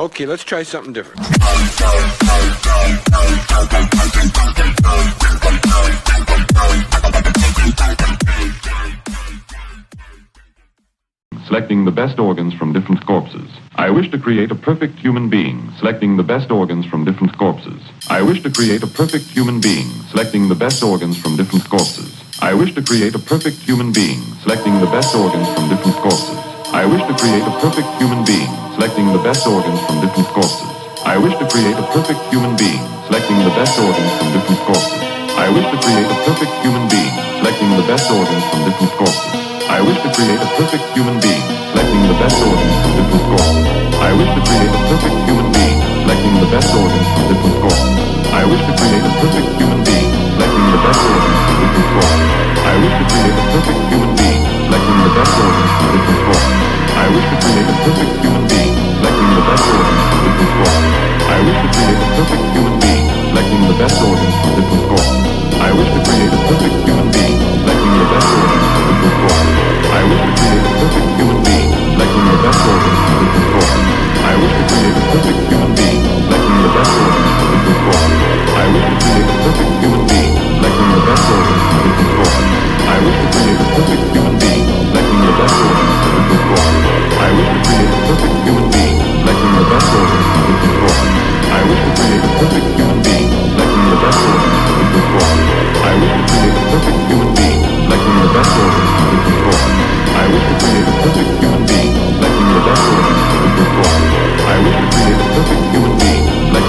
Okay, let's try something different. Selecting the best organs from different corpses. I wish to create a perfect human being, selecting the best organs from different corpses. I wish to create a perfect human being, selecting the best organs from different corpses. I wish to create a perfect human being, selecting the best organs from different corpses. I wish to create a perfect human being, selecting the best organs from different corpses. I wish to create a perfect human being, selecting the best organs from different corpses. I wish to create a perfect human being, selecting the best organs from different corpses. I wish to create a perfect human being, selecting the best organs from different corpses. I wish to create a perfect human being, selecting the best organs from different corpses. I wish to create a perfect human being, selecting the best organs from different corpses. I wish to create a perfect human being, selecting the best organs from different corpses. I wish to create a perfect human being, selecting the best organs from different corpses. I wish to create a perfect human being, selecting the best organs from different corpses. I wish to create a perfect human being, selecting the best organs from different corpses. I wish to create a perfect human being, selecting the best organs from different corpses. I wish to create a perfect human being, selecting the best organs from different corpses. I wish to create a perfect human being, selecting the best organs from different corpses. I wish to create a perfect human being, selecting the best organs from different corpses. I wish to create a perfect human being, selecting the best organs from different corpses. I wish to create a perfect human being, selecting the best organs from different corpses. I wish to create a perfect human being, selecting the best organs from different corpses. I wish to create a perfect human being, selecting the best organs from different corpses. I wish to create a perfect human being, selecting the best organs from different corpses. I wish to create a perfect human being, selecting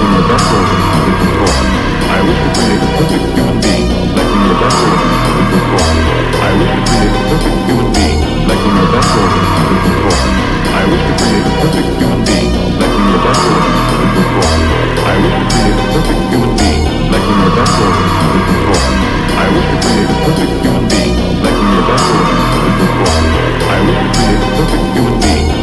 the best organs from different corpses. I wish to create a perfect human being, selecting the best organs from different corpses. I wish to create a perfect human being, selecting the best organs from different corpses. I wish to create a perfect human being, selecting the best organs from different corpses. I wish to create a perfect human being, selecting the best organs from different corpses. I wish to create a perfect human being,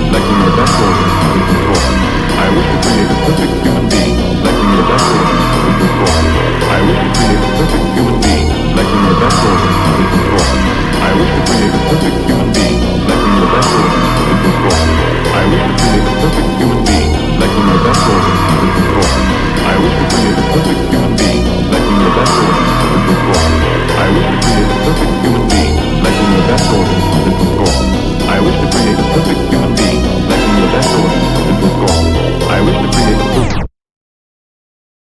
selecting the best organs from different corpses. I wish to create a perfect human being, selecting the best organs from different corpses. I wish to create a perfect human being, selecting the best organs from different corpses. I wish to create a perfect human being, selecting the best organs from different corpses. I wish to create a perfect human being, selecting the best organs from different corpses. I wish to create a perfect